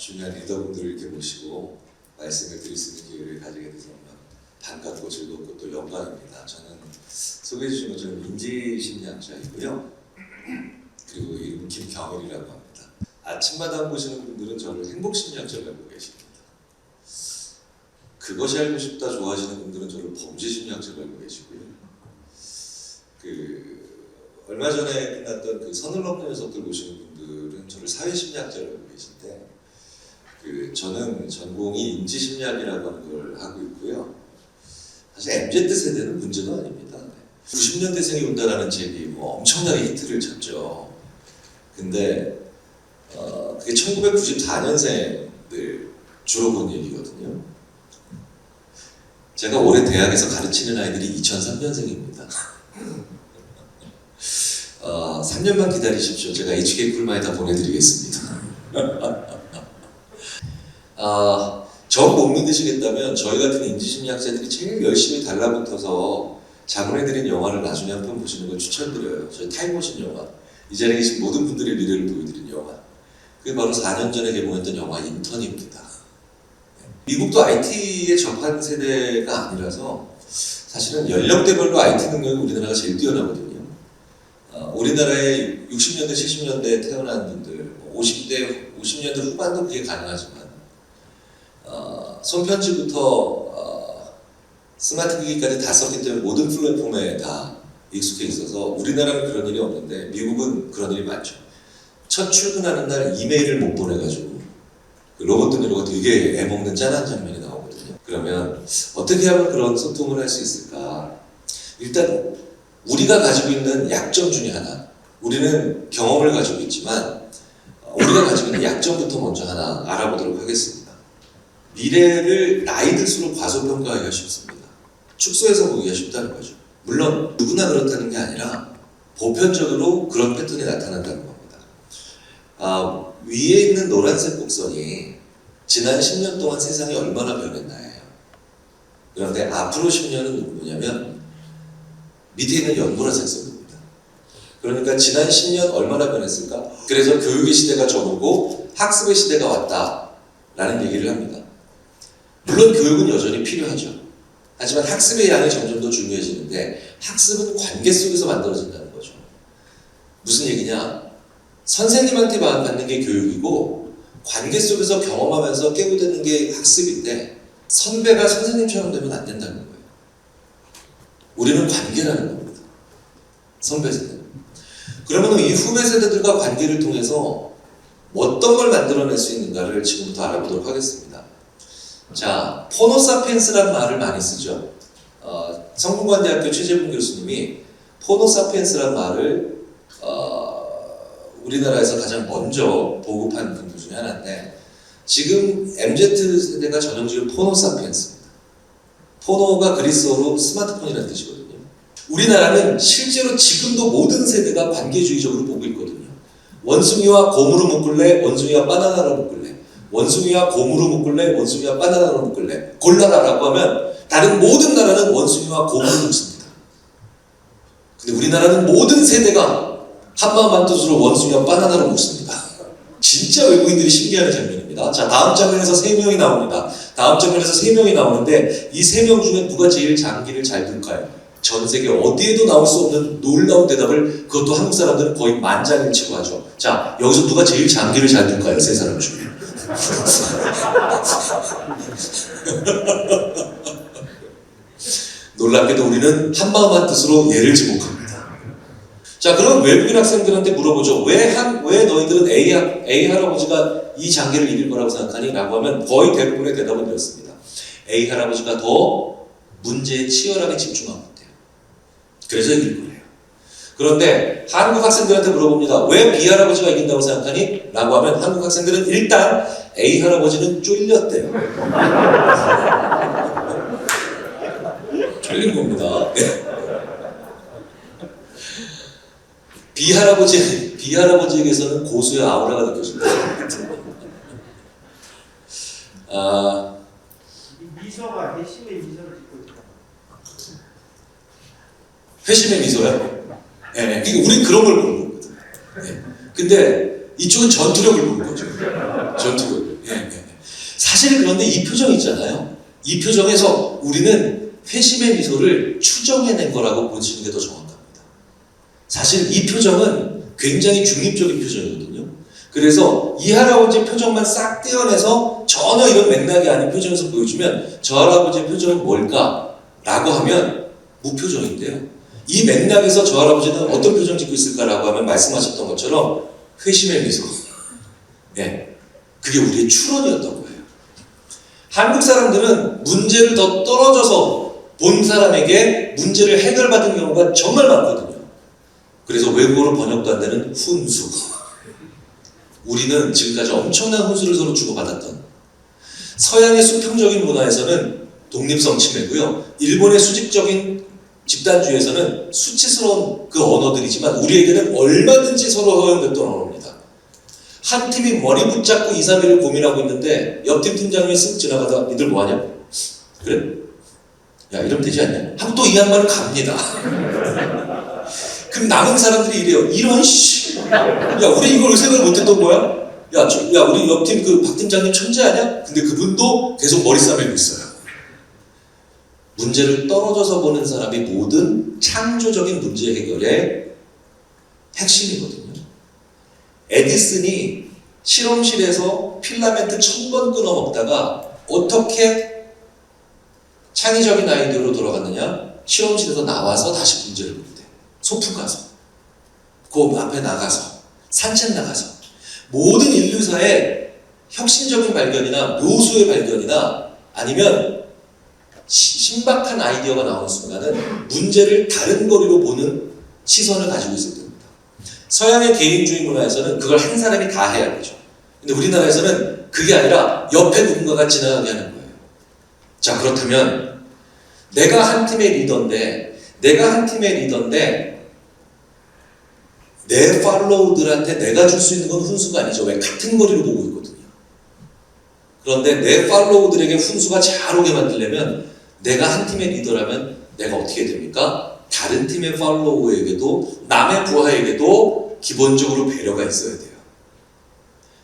중요한 리더분들을 이렇게 모시고 말씀을 드릴 수 있는 기회를 가지게 돼서 정말 반갑고 즐겁고 또 영광입니다. 저는 소개해 주신 것처럼 인지심리학자이고요. 그리고 이름은 김경일이라고 합니다. 아침마당 보시는 분들은 저를 행복심리학자로 알고 계십니다. 그것이 알고 싶다 좋아하시는 분들은 저를 범죄심리학자로 알고 계시고요. 얼마 전에 끝났던 그 선을 넘는 녀석들 보시는 분들은 저를 사회심리학자로 알고 계신데 저는 전공이 인지심리학이라고 하는 걸 하고 있고요. 사실 MZ세대는 문제가 아닙니다. 90년대생이 온다라는 책이 뭐 엄청나게 히트를 쳤죠. 근데 그게 1994년생들 주로 본 얘기거든요. 제가 올해 대학에서 가르치는 아이들이 2003년생입니다. 3년만 기다리십시오. 제가 HK 쿨마에 다 보내드리겠습니다. 저 못 믿으시겠다면 저희 같은 인지심리학자들이 제일 열심히 달라붙어서 자문해드린 영화를 나중에 한 편 보시는 걸 추천드려요. 저희 타임머신 영화. 이 자리에 계신 모든 분들의 미래를 보여드린 영화. 그게 바로 4년 전에 개봉했던 영화 인턴입니다. 미국도 IT에 접한 세대가 아니라서 사실은 연령대별로 IT 능력이 우리나라가 제일 뛰어나거든요. 우리나라에 60년대, 70년대에 태어난 분들, 50년대 후반도 그게 가능하지만 손편지부터 스마트 기기까지 다 썼기 때문에 모든 플랫폼에 다 익숙해 있어서 우리나라는 그런 일이 없는데 미국은 그런 일이 많죠. 첫 출근하는 날 이메일을 못 보내가지고 로봇 등으로가 되게 애먹는 짠한 장면이 나오거든요. 그러면 어떻게 하면 그런 소통을 할 수 있을까? 일단 우리가 가지고 있는 약점 중에 하나, 우리는 경험을 가지고 있지만 우리가 가지고 있는 약점부터 먼저 하나 알아보도록 하겠습니다. 미래를 나이 들수록 과소평가하기가 쉽습니다. 축소해서 보기가 쉽다는 거죠. 물론 누구나 그렇다는 게 아니라 보편적으로 그런 패턴이 나타난다는 겁니다. 위에 있는 노란색 곡선이 지난 10년 동안 세상이 얼마나 변했나예요. 그런데 앞으로 10년은 뭐냐면 밑에 있는 연보라색 선입니다. 그러니까 지난 10년 얼마나 변했을까? 그래서 교육의 시대가 접어오고 학습의 시대가 왔다라는 얘기를 합니다. 물론 교육은 여전히 필요하죠. 하지만 학습의 양이 점점 더 중요해지는데 학습은 관계 속에서 만들어진다는 거죠. 무슨 얘기냐? 선생님한테 받는 게 교육이고 관계 속에서 경험하면서 깨우드는 게 학습인데 선배가 선생님처럼 되면 안 된다는 거예요. 우리는 관계라는 겁니다. 선배 세대는. 그러면 이 후배 세대들과 관계를 통해서 어떤 걸 만들어낼 수 있는가를 지금부터 알아보도록 하겠습니다. 자, 포노사피엔스라는 말을 많이 쓰죠. 성균관대학교 최재분 교수님이 포노사피엔스라는 말을 우리나라에서 가장 먼저 보급한 분들 중에 하나인데 지금 MZ세대가 전형적인 포노사피엔스입니다. 포노가 그리스어로 스마트폰이라는 뜻이거든요. 우리나라는 실제로 지금도 모든 세대가 관계주의적으로 보고 있거든요. 원숭이와 곰으로 묶을래? 원숭이와 바나나로 묶을래? 원숭이와 곰으로 묶을래? 원숭이와 바나나로 묶을래? 골라라라고 하면 다른 모든 나라는 원숭이와 곰으로 묶습니다. 근데 우리나라는 모든 세대가 한마음 한뜻으로 원숭이와 바나나로 묶습니다. 진짜 외국인들이 신기한 장면입니다. 자, 다음 장면에서 3명이 나옵니다. 다음 장면에서 3명이 나오는데 이 3명 중에 누가 제일 장기를 잘 둘까요? 전 세계 어디에도 나올 수 없는 놀라운 대답을 그것도 한국 사람들은 거의 만장일치고 하죠. 자, 여기서 누가 제일 장기를 잘 둘까요? 3사람 중에. 놀랍게도 우리는 한마음 한뜻으로 얘를 지목합니다. 자, 그럼 외국인 학생들한테 물어보죠. 왜 너희들은 A 할아버지가 이 장기를 이길 거라고 생각하니? 라고 하면 거의 대부분의 대답은 이렇습니다. A 할아버지가 더 문제에 치열하게 집중하고 있대요. 그래서 이길 거예요. 그런데 한국 학생들한테 물어봅니다. 왜 B 할아버지가 이긴다고 생각하니? 라고 하면 한국 학생들은 일단 A 할아버지는 쫄렸대요. 쫄린 겁니다. B 할아버지에게서는 고수의 아우라가 느껴집니다. 미소가 회심의 미소를 짓고 있다. 회심의 미소요? 네, 그러니까 우린 그런 걸 보는 거거든. 네. 근데 이쪽은 전투력을 보는 거죠. 전투력. 네. 사실 그런데 이 표정 있잖아요. 이 표정에서 우리는 회심의 미소를 추정해낸 거라고 보시는 게 더 정확합니다. 사실 이 표정은 굉장히 중립적인 표정이거든요. 그래서 이 할아버지 표정만 싹 떼어내서 전혀 이런 맥락이 아닌 표정에서 보여주면 저 할아버지의 표정은 뭘까? 라고 하면 무표정인데요. 이 맥락에서 저 할아버지는 어떤 표정 짓고 있을까라고 하면 말씀하셨던 것처럼 회심의 미소. 네, 그게 우리의 출언이었던 거예요. 한국 사람들은 문제를 더 떨어져서 본 사람에게 문제를 해결받은 경우가 정말 많거든요. 그래서 외국어로 번역도 안 되는 훈수. 우리는 지금까지 엄청난 훈수를 서로 주고받았던 서양의 수평적인 문화에서는 독립성 침해고요. 일본의 수직적인 집단주의에서는 수치스러운 그 언어들이지만 우리에게는 얼마든지 서로 허용됐던 언어입니다. 한 팀이 머리 붙잡고 2, 3일을 고민하고 있는데 옆팀 팀장님이 쓱 지나가다 니들 뭐하냐? 그래? 야 이러면 되지 않냐? 하고 또 이 양반은 갑니다. 그럼 남은 사람들이 이래요. 이런 씨. 야 우리 이걸 생각을 못했던 거야? 야 우리 옆팀 그 박 팀장님 천재 아니야? 근데 그분도 계속 머리 싸매고 있어요. 문제를 떨어져서 보는 사람이 모든 창조적인 문제 해결의 핵심이거든요. 에디슨이 실험실에서 필라멘트 1000번 끊어 먹다가 어떻게 창의적인 아이디어로 돌아갔느냐? 실험실에서 나와서 다시 문제를 본대. 소풍 가서, 그 앞에 나가서, 산책 나가서 모든 인류사의 혁신적인 발견이나 묘수의 발견이나 아니면 신박한 아이디어가 나오는 순간은 문제를 다른 거리로 보는 시선을 가지고 있을 때입니다. 서양의 개인주의 문화에서는 그걸 한 사람이 다 해야 되죠. 근데 우리나라에서는 그게 아니라 옆에 누군가가 지나가게 하는 거예요. 자, 그렇다면 내가 한 팀의 리더인데 내 팔로우들한테 내가 줄 수 있는 건 훈수가 아니죠. 왜? 같은 거리로 보고 있거든요. 그런데 내 팔로우들에게 훈수가 잘 오게 만들려면 내가 한 팀의 리더라면 내가 어떻게 해야 됩니까? 다른 팀의 팔로우에게도 남의 부하에게도 기본적으로 배려가 있어야 돼요.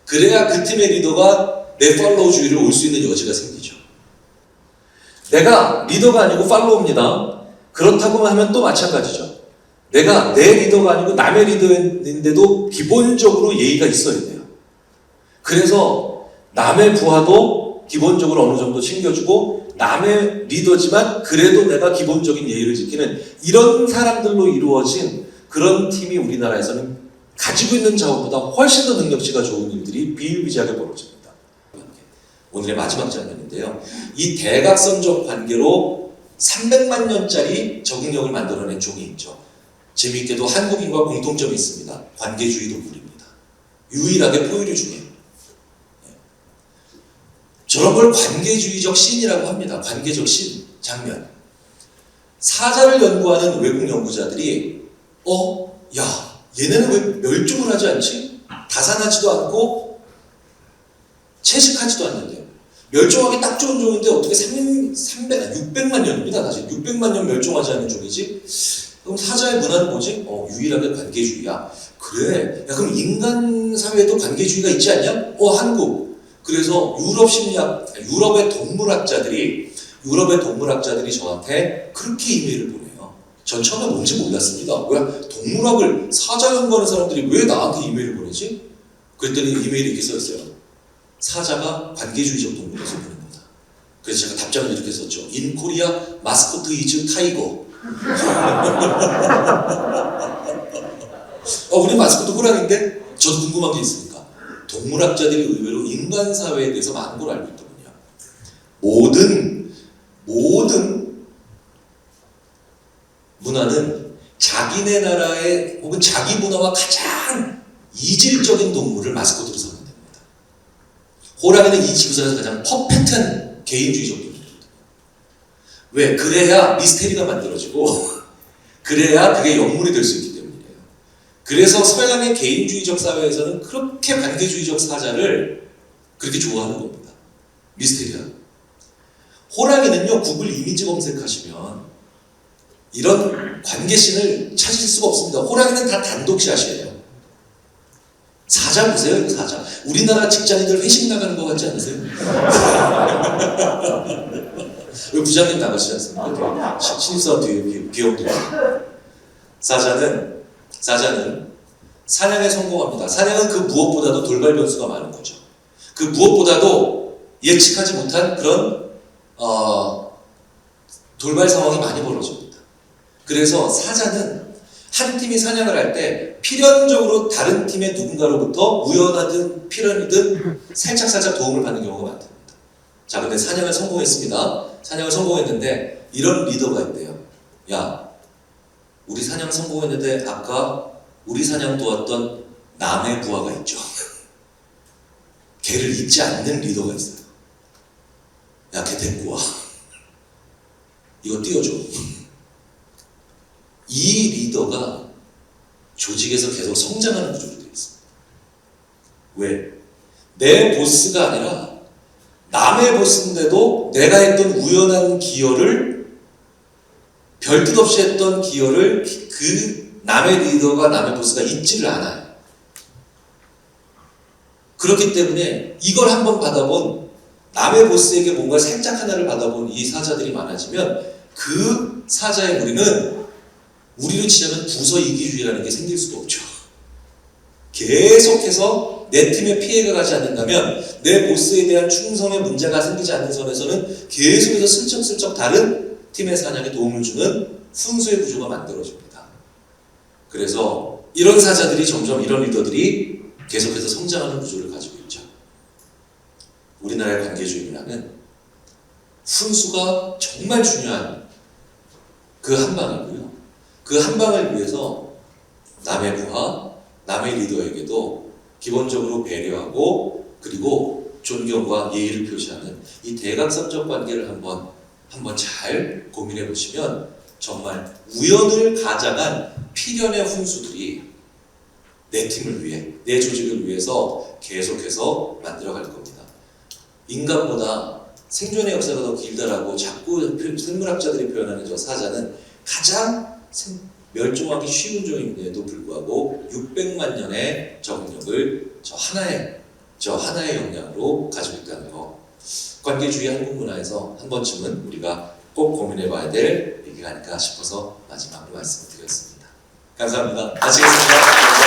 그래야 그 팀의 리더가 내 팔로우주의를 올 수 있는 여지가 생기죠. 내가 리더가 아니고 팔로우입니다. 그렇다고만 하면 또 마찬가지죠. 내가 내 리더가 아니고 남의 리더인데도 기본적으로 예의가 있어야 돼요. 그래서 남의 부하도 기본적으로 어느 정도 챙겨주고 남의 리더지만 그래도 내가 기본적인 예의를 지키는 이런 사람들로 이루어진 그런 팀이 우리나라에서는 가지고 있는 자원보다 훨씬 더 능력치가 좋은 일들이 비일비재하게 벌어집니다. 오늘의 마지막 장면인데요. 이 대각선적 관계로 300만 년짜리 적응력을 만들어낸 종이 있죠. 재미있게도 한국인과 공통점이 있습니다. 관계주의 동물입니다. 유일하게 포유류 중에. 저런 걸 관계주의적 신이라고 합니다. 관계적 신, 장면. 사자를 연구하는 외국 연구자들이 야, 얘네는 왜 멸종을 하지 않지? 다산하지도 않고 채식하지도 않는데요. 멸종하기 딱 좋은 종인데 어떻게 600만 년입니다. 사실 600만 년 멸종하지 않는 종이지? 그럼 사자의 문화는 뭐지? 유일하게 관계주의야. 그래. 야, 그럼 인간 사회에도 관계주의가 있지 않냐? 한국. 그래서 유럽의 동물학자들이 저한테 그렇게 이메일을 보내요. 전 처음에 뭔지 몰랐습니다. 왜 동물학을 사자 연구하는 사람들이 왜 나한테 이메일을 보내지? 그랬더니 이메일에 이렇게 써있어요. 사자가 관계주의적 동물에서 보냅니다. 그래서 제가 답장을 이렇게 썼죠. In Korea, mascot is tiger. 우리 마스코트 호랑인데? 저도 궁금한 게 있으니까. 동물학자들이 의외로 인간 사회에 대해서 많은 걸 알고 있더군요. 모든 문화는 자기네 나라의 혹은 자기 문화와 가장 이질적인 동물을 마스코트로 삼는 됩니다. 호랑이는 이 지구상에서 가장 퍼펙트한 개인주의적 동물입니다. 왜? 그래야 미스테리가 만들어지고 그래야 그게 영물이 될 수 있기 때문이에요. 그래서 서양의 개인주의적 사회에서는 그렇게 관계주의적 사자를 그렇게 좋아하는 겁니다. 미스테리한. 호랑이는요, 구글 이미지 검색하시면 이런 관계신을 찾을 수가 없습니다. 호랑이는 다 단독샷이에요. 사자 보세요, 이거 사자. 우리나라 직장인들 회식 나가는 것 같지 않으세요? 여기 부장님 나가시지 않습니까? 신입사원 뒤에 비용도 사자는 사냥에 성공합니다. 사냥은 그 무엇보다도 돌발 변수가 많은 거죠. 그 무엇보다도 예측하지 못한 그런 돌발 상황이 많이 벌어집니다. 그래서 사자는 한 팀이 사냥을 할 때 필연적으로 다른 팀의 누군가로부터 우연하든 필연이든 살짝 도움을 받는 경우가 많답니다. 자, 근데 사냥을 성공했습니다. 사냥을 성공했는데 이런 리더가 있대요. 야, 우리 사냥 성공했는데 아까 우리 사냥 도왔던 남의 부하가 있죠. 걔를 잊지 않는 리더가 있어요. 야, 걔 데리고 와. 이거 띄워줘. 이 리더가 조직에서 계속 성장하는 구조로 되어 있습니다. 왜? 내 보스가 아니라 남의 보스인데도 내가 했던 우연한 기여를 별뜻 없이 했던 기여를 그 남의 리더가 남의 보스가 잊지를 않아요. 그렇기 때문에 이걸 한번 받아본 남의 보스에게 뭔가 살짝 하나를 받아본 이 사자들이 많아지면 그 사자의 무리는 우리로 치자면 부서 이기주의라는 게 생길 수도 없죠. 계속해서 내 팀에 피해가 가지 않는다면 내 보스에 대한 충성에 문제가 생기지 않는 선에서는 계속해서 슬쩍슬쩍 다른 팀의 사냥에 도움을 주는 순수의 구조가 만들어집니다. 그래서 이런 사자들이 점점 이런 리더들이 계속해서 성장하는 구조를 가지고 있죠. 우리나라의 관계주의 문화는 훈수가 정말 중요한 그 한 방이고요. 그 한 방을 위해서 남의 부하, 남의 리더에게도 기본적으로 배려하고 그리고 존경과 예의를 표시하는 이 대각선적 관계를 한번 잘 고민해 보시면 정말 우연을 가장한 필연의 훈수들이 내 팀을 위해, 내 조직을 위해서 계속해서 만들어갈 겁니다. 인간보다 생존의 역사가 더 길다라고 자꾸 생물학자들이 표현하는 저 사자는 가장 멸종하기 쉬운 종인데도 불구하고 600만 년의 적응력을 저 하나의 역량으로 가지고 있다는 거. 관계주의 한국 문화에서 한 번쯤은 우리가 꼭 고민해봐야 될 얘기가 아닐까 싶어서 마지막으로 말씀을 드렸습니다. 감사합니다. 마치겠습니다.